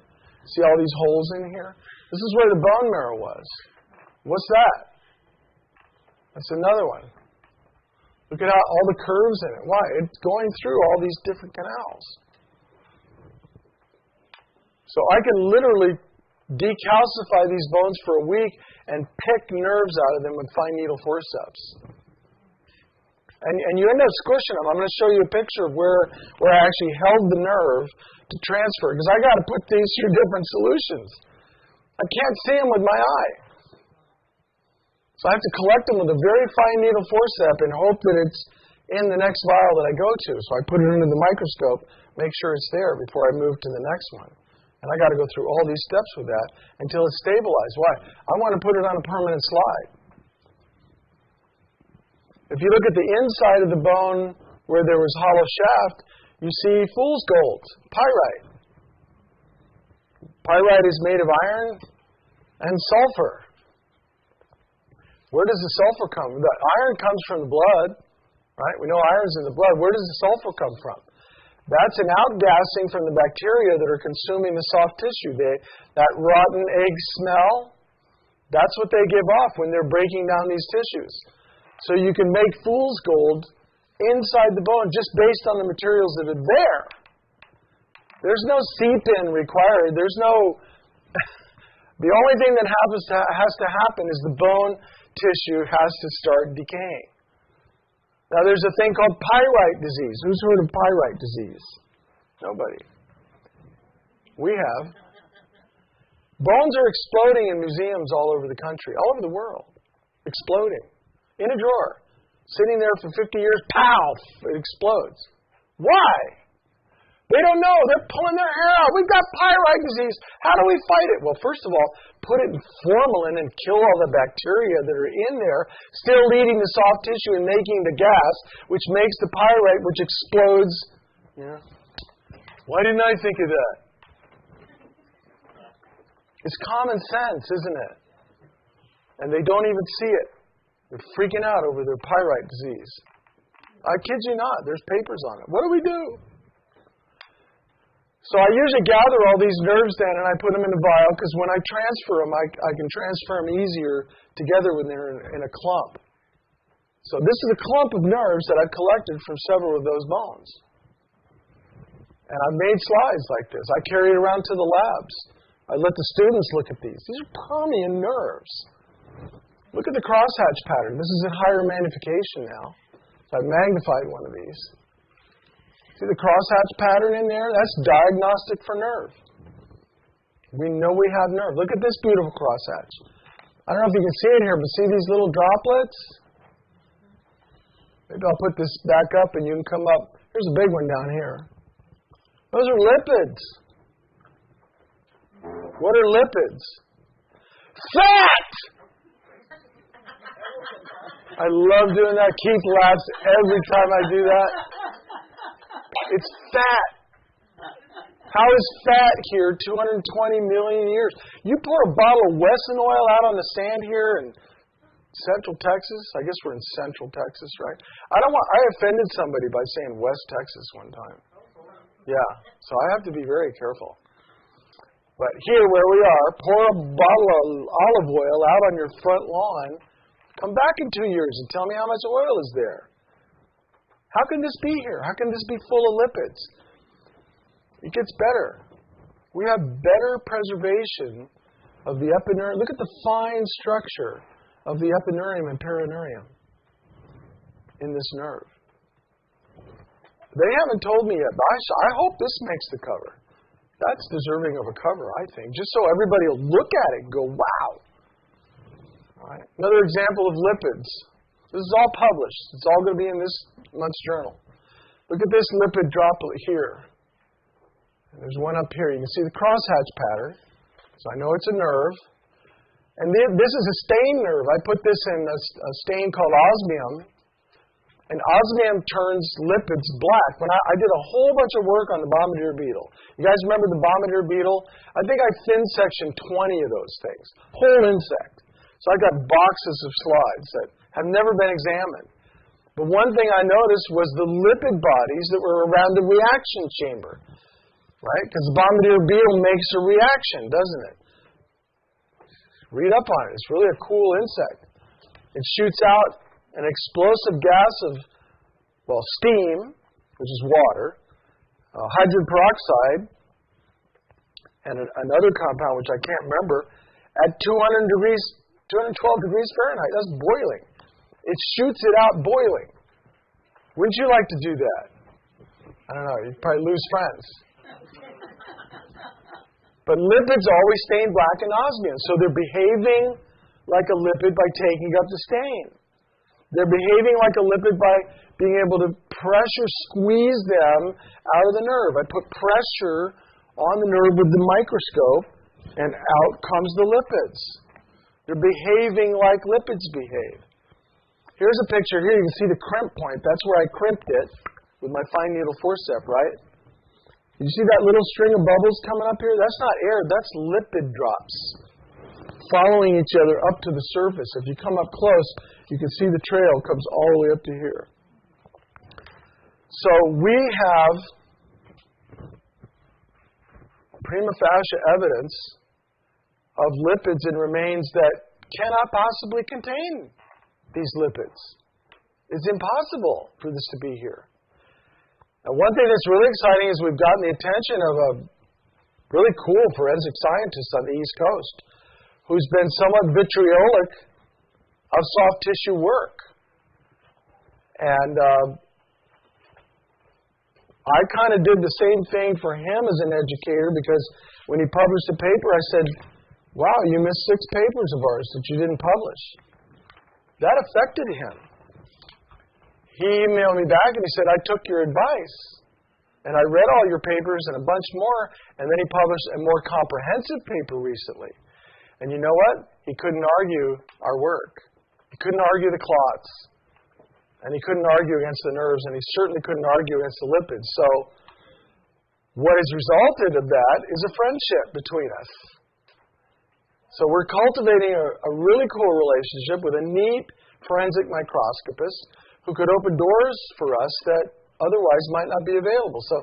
see all these holes in here? This is where the bone marrow was. What's that? That's another one. Look at all the curves in it. Why? It's going through all these different canals. So I can literally decalcify these bones for a week and pick nerves out of them with fine needle forceps. And you end up squishing them. I'm going to show you a picture of where I actually held the nerve to transfer, because I got to put these through different solutions. I can't see them with my eye. So I have to collect them with a very fine needle forceps and hope that it's in the next vial that I go to. So I put it under the microscope, make sure it's there before I move to the next one. And I got to go through all these steps with that until it's stabilized. Why? I want to put it on a permanent slide. If you look at the inside of the bone where there was hollow shaft, you see fool's gold, pyrite. Pyrite is made of iron and sulfur. Where does the sulfur come? The iron comes from the blood, right? We know iron's in the blood. Where does the sulfur come from? That's an outgassing from the bacteria that are consuming the soft tissue. That rotten egg smell, that's what they give off when they're breaking down these tissues. So you can make fool's gold inside the bone just based on the materials that are there. There's no seep-in required. There's no... The only thing that has to happen is the bone tissue has to start decaying. Now there's a thing called pyrite disease. Who's heard of pyrite disease? Nobody. We have. Bones are exploding in museums all over the country, all over the world. Exploding. In a drawer. Sitting there for 50 years, pow! It explodes. Why? They don't know. They're pulling their hair out. We've got pyrite disease. How do we fight it? Well, first of all, put it in formalin and kill all the bacteria that are in there, still eating the soft tissue and making the gas, which makes the pyrite, which explodes. Yeah. Why didn't I think of that? It's common sense, isn't it? And they don't even see it. They're freaking out over their pyrite disease. I kid you not. There's papers on it. What do we do? So I usually gather all these nerves then and I put them in a vial because when I transfer them, I can transfer them easier together when they're in a clump. So this is a clump of nerves that I've collected from several of those bones. And I've made slides like this. I carry it around to the labs. I let the students look at these. These are Permian nerves. Look at the crosshatch pattern. This is in higher magnification now. So I've magnified one of these. See the crosshatch pattern in there? That's diagnostic for nerve. We know we have nerve. Look at this beautiful crosshatch. I don't know if you can see it here, but see these little droplets? Maybe I'll put this back up and you can come up. Here's a big one down here. Those are lipids. What are lipids? Fat! I love doing that. Keith laughs every time I do that. It's fat. How is fat here 220 million years? You pour a bottle of Wesson oil out on the sand here in Central Texas. I guess we're in Central Texas, right? I offended somebody by saying West Texas one time. Yeah, so I have to be very careful. But here where we are, pour a bottle of olive oil out on your front lawn. Come back in 2 years and tell me how much oil is there. How can this be here? How can this be full of lipids? It gets better. We have better preservation of the epineurum. Look at the fine structure of the epineurium and perineurium in this nerve. They haven't told me yet, but I hope this makes the cover. That's deserving of a cover, I think, just so everybody will look at it and go, wow. All right. Another example of lipids. This is all published. It's all going to be in this month's journal. Look at this lipid droplet here. And there's one up here. You can see the crosshatch pattern. So I know it's a nerve. And this is a stain nerve. I put this in a stain called osmium. And osmium turns lipids black. When I did a whole bunch of work on the bombardier beetle. You guys remember the bombardier beetle? I think I thin sectioned 20 of those things. Whole insect. So I got boxes of slides that have never been examined. But one thing I noticed was the lipid bodies that were around the reaction chamber. Right? Because the bombardier beetle makes a reaction, doesn't it? Read up on it. It's really a cool insect. It shoots out an explosive gas of, steam, which is water, hydrogen peroxide, and another compound, which I can't remember, at 212 degrees Fahrenheit. That's boiling. It shoots it out boiling. Wouldn't you like to do that? I don't know. You'd probably lose friends. But lipids always stain black in osmium, so they're behaving like a lipid by taking up the stain. They're behaving like a lipid by being able to pressure squeeze them out of the nerve. I put pressure on the nerve with the microscope, and out comes the lipids. They're behaving like lipids behave. Here's a picture here. You can see the crimp point. That's where I crimped it with my fine needle forceps, right? You see that little string of bubbles coming up here? That's not air. That's lipid drops following each other up to the surface. If you come up close, you can see the trail comes all the way up to here. So we have prima facie evidence of lipids in remains that cannot possibly contain these lipids. It's impossible for this to be here. Now, one thing that's really exciting is we've gotten the attention of a really cool forensic scientist on the East Coast who's been somewhat vitriolic of soft tissue work. And I kind of did the same thing for him as an educator because when he published a paper, I said, wow, you missed 6 papers of ours that you didn't publish. That affected him. He emailed me back and he said, I took your advice and I read all your papers and a bunch more, and then he published a more comprehensive paper recently. And you know what? He couldn't argue our work. He couldn't argue the clots. And he couldn't argue against the nerves, and he certainly couldn't argue against the lipids. So what has resulted of that is a friendship between us. So we're cultivating a really cool relationship with a neat forensic microscopist who could open doors for us that otherwise might not be available. So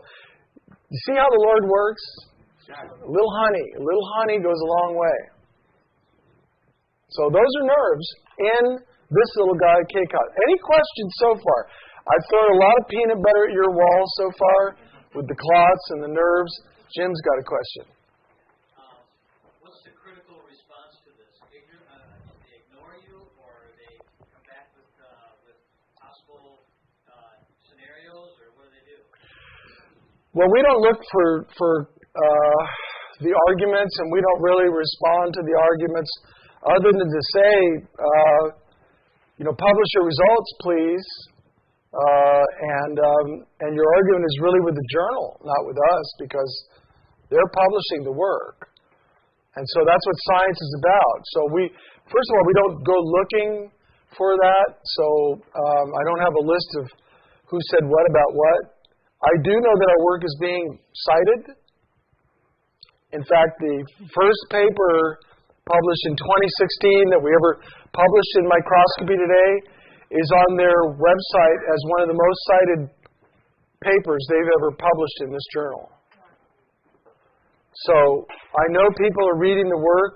you see how the Lord works? A little honey goes a long way. So those are nerves in this little guy, K-Cot. Any questions so far? I've thrown a lot of peanut butter at your wall so far with the clots and the nerves. Jim's got a question. What's the critical response to this? They ignore you, or they come back with possible scenarios, or what do they do? Well, we don't look for the arguments, and we don't really respond to the arguments other than to say, publish your results, please. And your argument is really with the journal, not with us, because they're publishing the work. And so that's what science is about. So first of all, we don't go looking for that. So I don't have a list of who said what about what. I do know that our work is being cited. In fact, the first paper published in 2016 that we ever published in Microscopy Today is on their website as one of the most cited papers they've ever published in this journal. So I know people are reading the work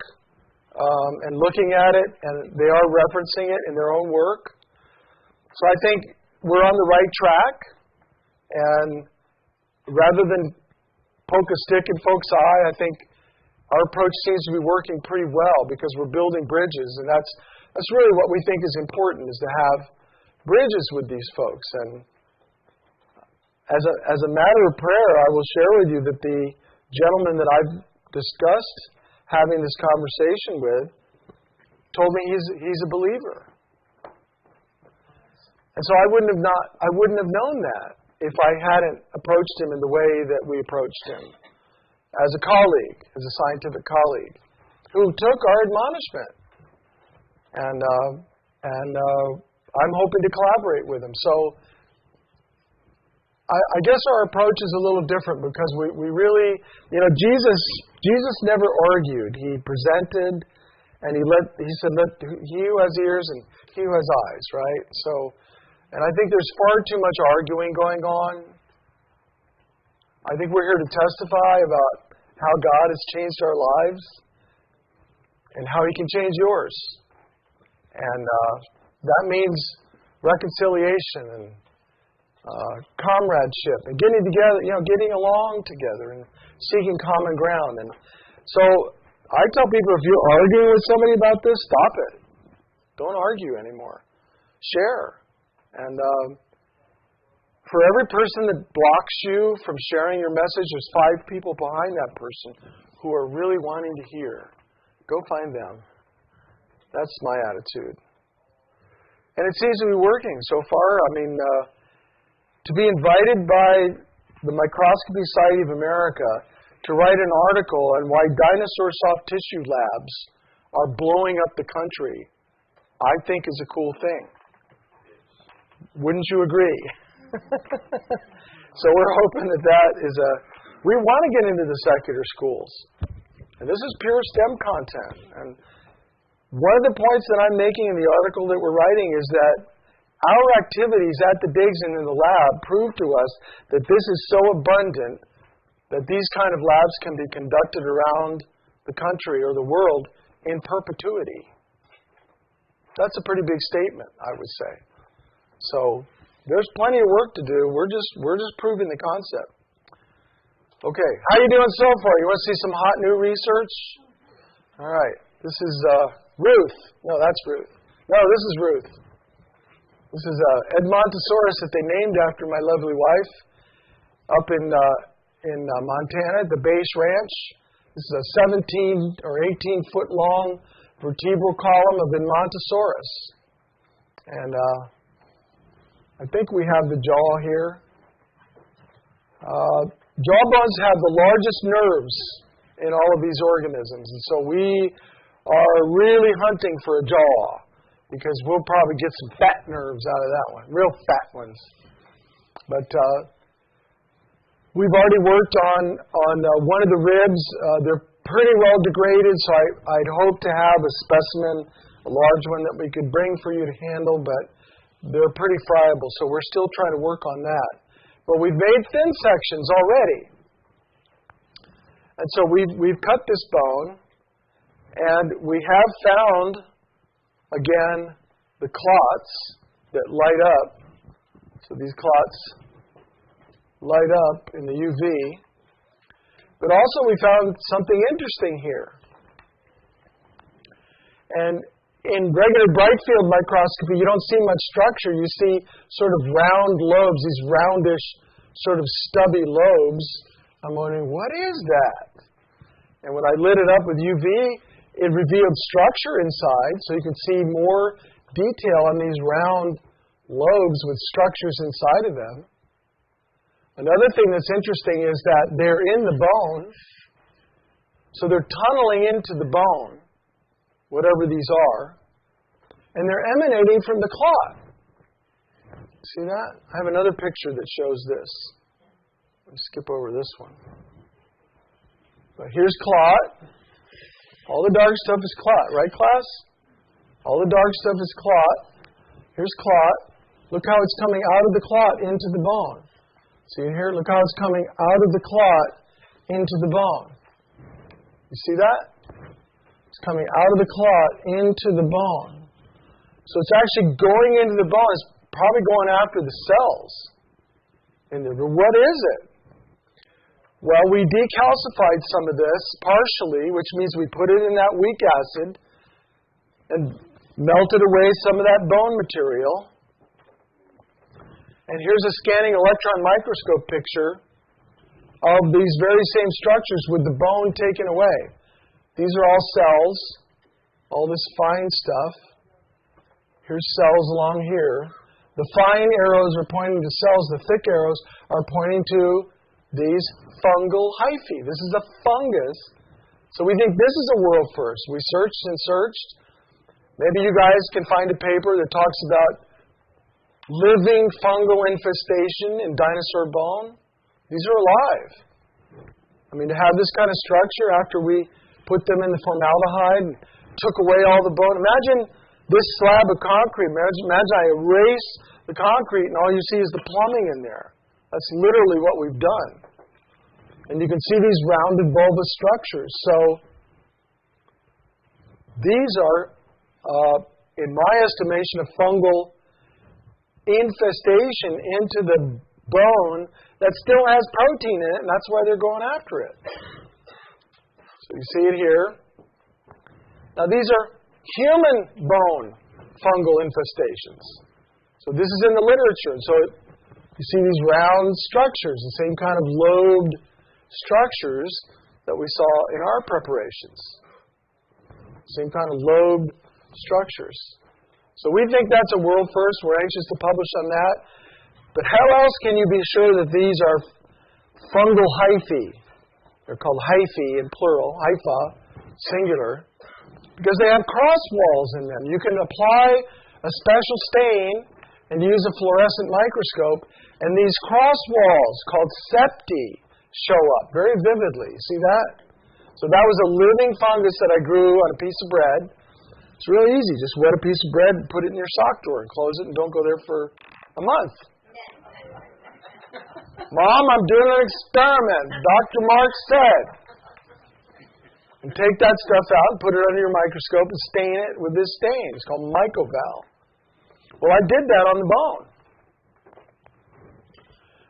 and looking at it, and they are referencing it in their own work. So I think we're on the right track, and rather than poke a stick in folks' eye, I think our approach seems to be working pretty well because we're building bridges, and that's really what we think is important, is to have bridges with these folks. And as a matter of prayer, I will share with you that the gentleman that I've discussed having this conversation with told me he's a believer. And so I wouldn't have known that if I hadn't approached him in the way that we approached him. As a colleague, as a scientific colleague, who took our admonishment. And I'm hoping to collaborate with him. So I guess our approach is a little different because we really, Jesus never argued. He presented, and he said, let he who has ears and he who has eyes, right? So, and I think there's far too much arguing going on. I think we're here to testify about how God has changed our lives and how He can change yours. And that means reconciliation and comradeship and getting together, getting along together and seeking common ground. And so I tell people, if you're arguing with somebody about this, stop it. Don't argue anymore. Share. And for every person that blocks you from sharing your message, there's 5 people behind that person who are really wanting to hear. Go find them. That's my attitude. And it seems to be working so far. I mean, to be invited by the Microscopy Society of America to write an article on why dinosaur soft tissue labs are blowing up the country, I think is a cool thing. Wouldn't you agree? So we're hoping that is we want to get into the secular schools. And this is pure STEM content. And one of the points that I'm making in the article that we're writing is that our activities at the digs and in the lab prove to us that this is so abundant that these kind of labs can be conducted around the country or the world in perpetuity. That's a pretty big statement, I would say. So there's plenty of work to do. We're just proving the concept. Okay, how you doing so far? You want to see some hot new research? All right, this is Ruth. No, that's Ruth. No, this is Ruth. This is Edmontosaurus that they named after my lovely wife up in Montana, the Base Ranch. This is a 17 or 18-foot long vertebral column of Nematosaurus. And I think we have the jaw here. Jawbones have the largest nerves in all of these organisms. And so we are really hunting for a jaw because we'll probably get some fat nerves out of that one, real fat ones. But we've already worked on one of the ribs. They're pretty well degraded, so I'd hope to have a specimen, a large one that we could bring for you to handle, but they're pretty friable, so we're still trying to work on that. But we've made thin sections already. And so we've cut this bone, and we have found, again, the clots that light up. So these clots light up in the UV. But also we found something interesting here. And in regular bright field microscopy, you don't see much structure. You see sort of round lobes, these roundish, sort of stubby lobes. I'm wondering, what is that? And when I lit it up with UV, it revealed structure inside, so you can see more detail on these round lobes with structures inside of them. Another thing that's interesting is that they're in the bone, so they're tunneling into the bone, whatever these are, and they're emanating from the clot. See that? I have another picture that shows this. Let's skip over this one. But here's clot. All the dark stuff is clot, right, class? All the dark stuff is clot. Here's clot. Look how it's coming out of the clot into the bone. See here? Look how it's coming out of the clot into the bone. You see that? It's coming out of the clot into the bone. So it's actually going into the bone. It's probably going after the cells in there. But what is it? Well, we decalcified some of this partially, which means we put it in that weak acid and melted away some of that bone material. And here's a scanning electron microscope picture of these very same structures with the bone taken away. These are all cells, all this fine stuff. Here's cells along here. The fine arrows are pointing to cells. The thick arrows are pointing to these fungal hyphae. This is a fungus. So we think this is a world first. We searched and searched. Maybe you guys can find a paper that talks about living fungal infestation in dinosaur bone. These are alive. I mean, to have this kind of structure after we put them in the formaldehyde and took away all the bone. Imagine this slab of concrete. Imagine I erase the concrete and all you see is the plumbing in there. That's literally what we've done. And you can see these rounded bulbous structures. So these are, in my estimation, a fungal infestation into the bone that still has protein in it, and that's why they're going after it. So you see it here. Now these are human bone fungal infestations. So this is in the literature. So you see these round structures, the same kind of lobed structures that we saw in our preparations. Same kind of lobed structures. So we think that's a world first. We're anxious to publish on that. But how else can you be sure that these are fungal hyphae? They're called hyphae in plural, hypha, singular, because they have cross walls in them. You can apply a special stain and use a fluorescent microscope, and these cross walls called septi show up very vividly. See that? So that was a living fungus that I grew on a piece of bread. It's really easy. Just wet a piece of bread and put it in your sock drawer and close it and don't go there for a month. Mom, I'm doing an experiment. Dr. Mark said. And take that stuff out and put it under your microscope and stain it with this stain. It's called mycoval. Well, I did that on the bone.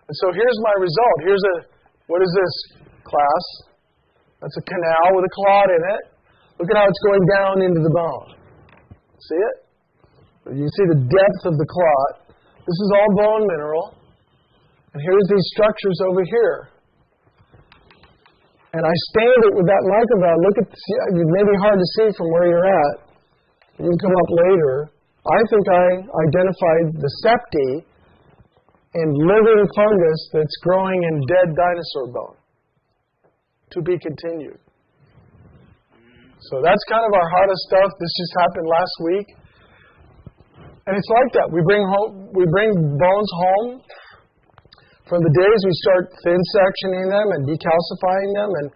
And so here's my result. What is this, class? That's a canal with a clot in it. Look at how it's going down into the bone. See it? You see the depth of the clot. This is all bone mineral. And here's these structures over here. and I stand it with that microvalve. Look at, it may be hard to see from where you're at. You can come up later. I think I identified the septi in living fungus that's growing in dead dinosaur bone. To be continued. So that's kind of our hottest stuff. This just happened last week. And it's like that. We bring bones home. From the days we start thin sectioning them and decalcifying them, and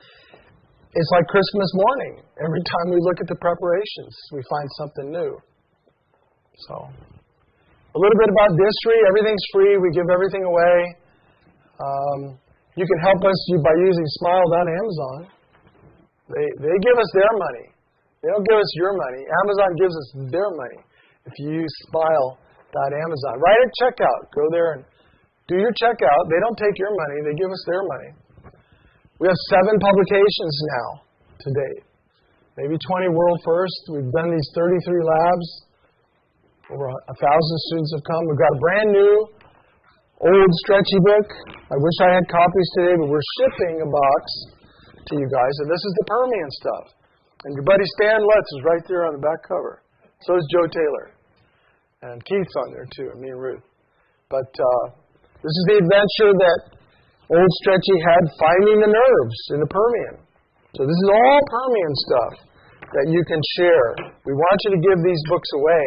it's like Christmas morning. Every time we look at the preparations, we find something new. So, a little bit about DSTRI. Everything's free. We give everything away. You can help us by using Smile.Amazon. They give us their money. They don't give us your money. Amazon gives us their money. If you use Smile.Amazon, right at checkout, go there and do your checkout. They don't take your money. They give us their money. We have 7 publications now to date. Maybe 20 world first. We've done these 33 labs. Over 1,000 students have come. We've got a brand new, old stretchy book. I wish I had copies today, but we're shipping a box to you guys. And this is the Permian stuff. And your buddy Stan Lutz is right there on the back cover. So is Joe Taylor. And Keith's on there too, and me and Ruth. But this is the adventure that old Stretchy had finding the nerves in the Permian. So this is all Permian stuff that you can share. We want you to give these books away.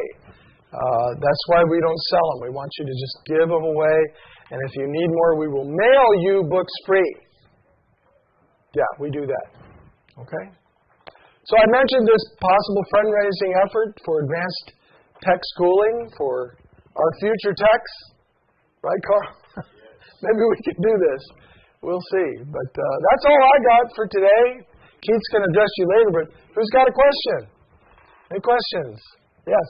That's why we don't sell them. We want you to just give them away. And if you need more, we will mail you books free. Yeah, we do that. Okay? So I mentioned this possible fundraising effort for advanced tech schooling for our future techs. Right, Carl? Maybe we can do this. We'll see. But that's all I got for today. Keith's going to address you later, but who's got a question? Any questions? Yes?